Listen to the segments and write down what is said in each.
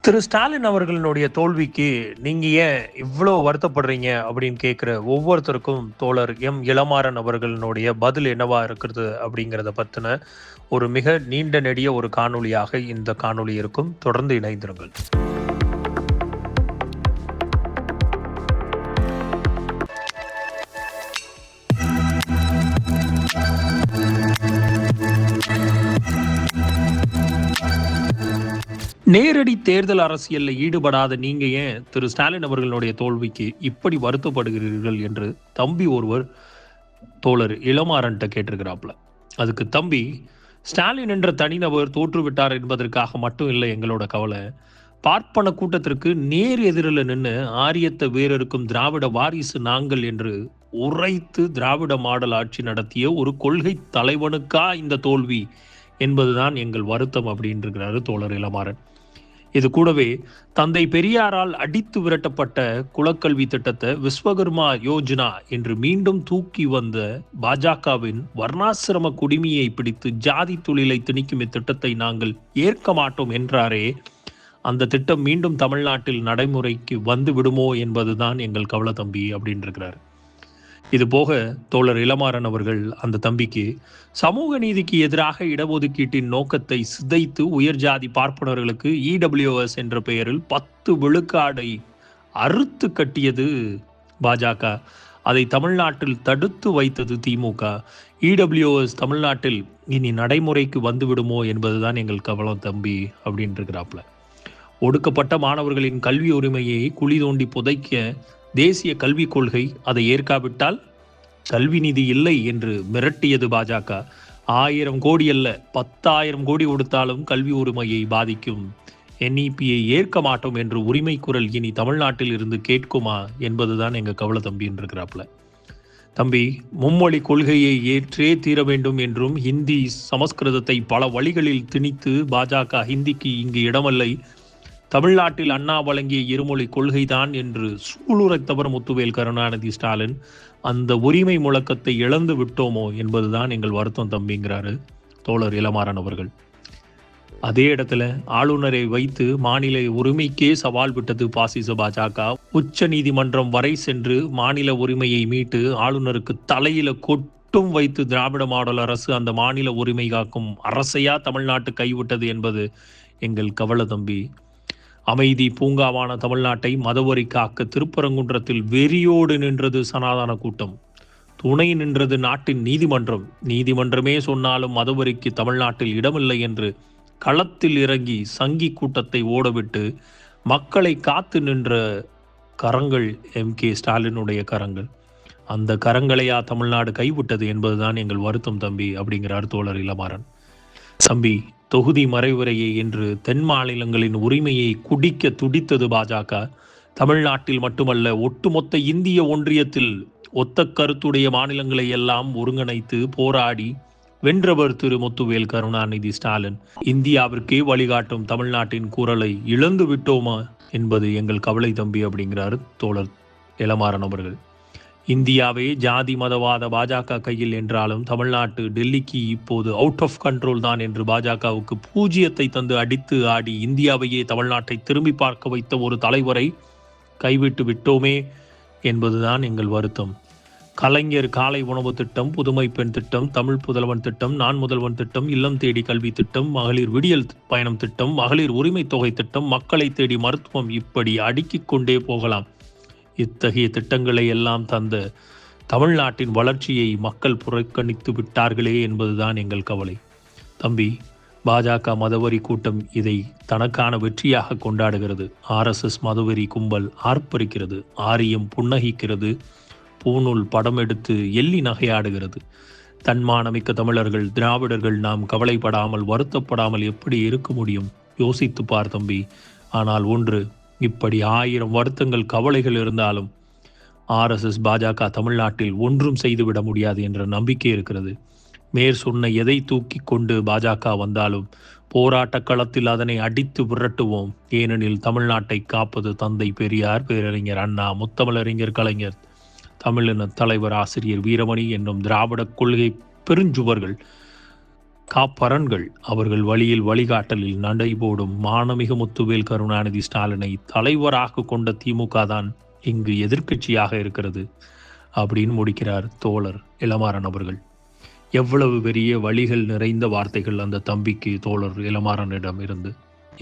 திரு ஸ்டாலின் அவர்களுடைய தோல்விக்கு நீங்க ஏன் இவ்வளோ வருத்தப்படுறீங்க அப்படின்னு கேட்குற ஒவ்வொருத்தருக்கும் தோழர் எம் இளமாறன் அவர்களுடைய பதில் என்னவா இருக்கிறது அப்படிங்கிறத பற்றின ஒரு மிக நீண்ட நெடிய ஒரு காணொளியாக இந்த காணொளி இருக்கும். தொடர்ந்து இணைந்திருங்கள். நேரடி தேர்தல் அரசியல்ல ஈடுபடாத நீங்க ஏன் திரு ஸ்டாலின் அவர்களுடைய தோல்விக்கு இப்படி வருத்தப்படுகிறீர்கள் என்று தம்பி ஒருவர் தோழர் இளமாறன்ட்ட கேட்டிருக்கிறாப்ல. அதுக்கு தம்பி, ஸ்டாலின் என்ற தனிநபர் தோற்றுவிட்டார் என்பதற்காக மட்டும் இல்லை எங்களோட கவலை. பார்ப்பன கூட்டத்திற்கு நேர் எதிரில் நின்று ஆரியத்தை வேறறுக்கும் திராவிட வாரிசு நாங்கள் என்று உரைத்து திராவிட மாடல் ஆட்சி நடத்திய ஒரு கொள்கை தலைவனுக்கா இந்த தோல்வி என்பதுதான் எங்கள் வருத்தம் அப்படின்னு இருக்கிறாரு தோழர் இளமாறன். இது கூடவே தந்தை பெரியாரால் அடித்து விரட்டப்பட்ட குலக்கல்வி திட்டத்தை விஸ்வகர்மா யோஜனா என்று மீண்டும் தூக்கி வந்த பாஜகவின் வர்ணாசிரம குடிமையை பிடித்து ஜாதி தொழிலை திணிக்கும் இத்திட்டத்தை நாங்கள் ஏற்க மாட்டோம் என்றாரே, அந்த திட்டம் மீண்டும் தமிழ்நாட்டில் நடைமுறைக்கு வந்து விடுமோ என்பதுதான் எங்கள் கவலை தம்பி அப்படின்னு இருக்கிறார். இது போக தோழர் இளமாறன் அவர்கள் அந்த தம்பிக்கு சமூக நீதிக்கு எதிராக இடஒதுக்கீட்டின் நோக்கத்தை சிதைத்து உயர் ஜாதி பார்ப்பனர்களுக்கு இடபிள்யூஎஸ் என்ற பெயரில் 10 விழுக்காடை அறுத்து கட்டியது பாஜக, அதை தமிழ்நாட்டில் தடுத்து வைத்தது திமுக. இடபிள்யூஎஸ் தமிழ்நாட்டில் இனி நடைமுறைக்கு வந்து விடுமோ என்பதுதான் எங்கள் கவலை தம்பி அப்படின்னு இருக்கிறாப்ல. ஒடுக்கப்பட்ட மாணவர்களின் கல்வி உரிமையை குழி தோண்டி புதைக்க தேசிய கல்விக் கொள்கை, அதை ஏற்காவிட்டால் கல்வி நிதி இல்லை என்று மிரட்டியது பாஜக. 1000 கோடி அல்ல 10,000 கோடி கொடுத்தாலும் கல்வி உரிமையை பாதிக்கும் NEPயை ஏற்க மாட்டோம் என்று உரிமை குரல் இனி தமிழ்நாட்டில் இருந்து கேட்குமா என்பதுதான் எங்க கவலை தம்பின்னு இருக்கிறாப்ல. தம்பி, மும்மொழி கொள்கையை ஏற்றே தீர வேண்டும் என்றும் ஹிந்தி சமஸ்கிருதத்தை பல வழிகளில் திணித்து பாஜக ஹிந்திக்கு இங்கு இடமல்லை, தமிழ்நாட்டில் அண்ணா வழங்கிய இருமொழி கொள்கைதான் என்று சூளுரைத்தவர் முத்துவேல் கருணாநிதி ஸ்டாலின். அந்த உரிமை முழக்கத்தை இழந்து விட்டோமோ என்பதுதான் எங்கள் வருத்தம் தம்பிங்கிறாரு தோழர் இளமாறன் அவர்கள். அதே இடத்துல ஆளுநரை வைத்து மாநில உரிமைக்கே சவால் விட்டது பாசிச பாஜக. உச்ச நீதிமன்றம் வரை சென்று மாநில உரிமையை மீட்டு ஆளுநருக்கு தலையில கொட்டும் வைத்து திராவிட மாடல் அரசு அந்த மாநில உரிமை காக்கும் அரசையா தமிழ்நாட்டு கைவிட்டது என்பது எங்கள் கவலை தம்பி. அமைதி பூங்காவான தமிழ்நாட்டை மதவரி காக்க திருப்பரங்குன்றத்தில் வெறியோடு நின்றது சனாதன கூட்டம். துணை நின்றது நாட்டின் நீதிமன்றம். நீதிமன்றமே சொன்னாலும் மதவரிக்கு தமிழ்நாட்டில் இடமில்லை என்று களத்தில் இறங்கி சங்கி கூட்டத்தை ஓடவிட்டு மக்களை காத்து நின்ற கரங்கள் MK ஸ்டாலினுடைய கரங்கள். அந்த கரங்களையா தமிழ்நாடு கைவிட்டது என்பதுதான் எங்கள் வருத்தம் தம்பி அப்படிங்கிறார் தோழர் இளமாறன். தம்பி, தொகுதி மறைவுரையை என்று தென் மாநிலங்களின் உரிமையை குடிக்க துடித்தது பாஜக. தமிழ்நாட்டில் மட்டுமல்ல, ஒட்டுமொத்த இந்திய ஒன்றியத்தில் ஒத்த கருத்துடைய மாநிலங்களை எல்லாம் ஒருங்கிணைத்து போராடி வென்றவர் திரு முத்துவேல் கருணாநிதி ஸ்டாலின். இந்தியாவிற்கே வழிகாட்டும் தமிழ்நாட்டின் குரலை இழந்து விட்டோமா என்பது எங்கள் கவலை தம்பி அப்படிங்கிறார் தோழர் இளமாறன் அவர்கள். இந்தியாவே ஜாதி மதவாத பாஜக கையில் என்றாலும் தமிழ்நாட்டு டெல்லிக்கு இப்போது அவுட் ஆஃப் கண்ட்ரோல் தான் என்று பாஜகவுக்கு பூஜ்ஜியத்தை தந்து அடித்து ஆடி இந்தியாவையே தமிழ்நாட்டை திரும்பி பார்க்க வைத்த ஒரு தலைவரை கைவிட்டு விட்டோமே என்பதுதான் எங்கள் வருத்தம். கலைஞர் காலை உணவு திட்டம், புதுமை பெண் திட்டம், தமிழ் புதல்வன் திட்டம், நான் முதல்வன் திட்டம், இல்லம் தேடி கல்வி திட்டம், மகளிர் விடியல் பயணம் திட்டம், மகளிர் உரிமை தொகை திட்டம், மக்களை தேடி மருத்துவம், இப்படி அடுக்கிக் கொண்டே போகலாம். இத்தகைய திட்டங்களை எல்லாம் தந்த தமிழ்நாட்டின் வளர்ச்சியை மக்கள் புறக்கணித்து விட்டார்களே என்பதுதான் எங்கள் கவலை தம்பி. பாஜக மதவரி கூட்டம் இதை தனக்கான வெற்றியாக கொண்டாடுகிறது. RSS மதவெறி கும்பல் ஆர்ப்பரிக்கிறது, ஆரியம் புன்னகிக்கிறது, பூநூல் படம் எடுத்து எள்ளி நகையாடுகிறது. தன்மானமிக்க தமிழர்கள், திராவிடர்கள் நாம் கவலைப்படாமல் வருத்தப்படாமல் எப்படி இருக்க முடியும்? யோசித்து பார் தம்பி. ஆனால் ஒன்று, இப்படி 1000 வருத்தங்கள் கவலைகள் இருந்தாலும் RSS பாஜக தமிழ்நாட்டில் ஒன்றும் செய்துவிட முடியாது என்ற நம்பிக்கை இருக்கிறது. மேற் சொன்ன எதை தூக்கி கொண்டு பாஜக வந்தாலும் போராட்ட களத்தில் அதனை அடித்து விரட்டுவோம். ஏனெனில் தமிழ்நாட்டை காப்பது தந்தை பெரியார், பேரறிஞர் அண்ணா, முத்தமிழறிஞர் கலைஞர், தமிழின தலைவர் ஆசிரியர் வீரமணி என்னும் திராவிட கொள்கை பெருஞ்சுவர்கள். காப்பரன்கள் அவர்கள் வழியில் வழிகாட்டலில் நடைபோடும் மானமிகு முத்துவேல் கருணாநிதி ஸ்டாலினை தலைவராக கொண்ட திமுக தான் இங்கு எதிர்க்கட்சியாக இருக்கிறது அப்படின்னு முடிக்கிறார் தோழர் இளமாறன் அவர்கள். எவ்வளவு பெரிய வழிகள் நிறைந்த வார்த்தைகள் அந்த தம்பிக்கு தோழர் இளமாறனிடம் இருந்து.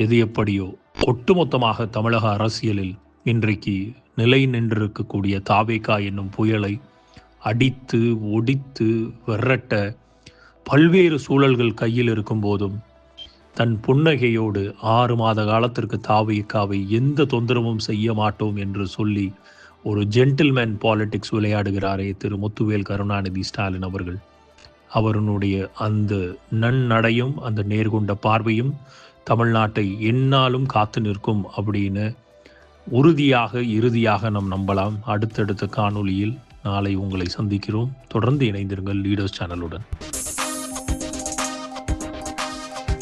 எது எப்படியோ ஒட்டுமொத்தமாக தமிழக அரசியலில் இன்றைக்கு நிலை நின்றிருக்கக்கூடிய தாவேகா என்னும் புயலை அடித்து ஒடித்து விரட்ட பல்வேறு சூழல்கள் கையில் இருக்கும் போதும் தன் புன்னகையோடு 6 மாத காலத்திற்கு தாவேகாவை எந்த தொந்தரவும் செய்ய மாட்டோம் என்று சொல்லி ஒரு ஜென்டில்மேன் பாலிடிக்ஸ் விளையாடுகிறாரே திரு முத்துவேல் கருணாநிதி ஸ்டாலின் அவர்கள். அவருடைய அந்த நன்னடையும் அந்த நேர்கொண்ட பார்வையும் தமிழ்நாட்டை எந்நாளும் காத்து நிற்கும் அப்படின்னு இறுதியாக நாம் நம்பலாம். அடுத்தடுத்த காணொளியில் நாளை உங்களை சந்திக்கிறோம். தொடர்ந்து இணைந்திருங்கள் லீடர்ஸ் சேனலுடன்.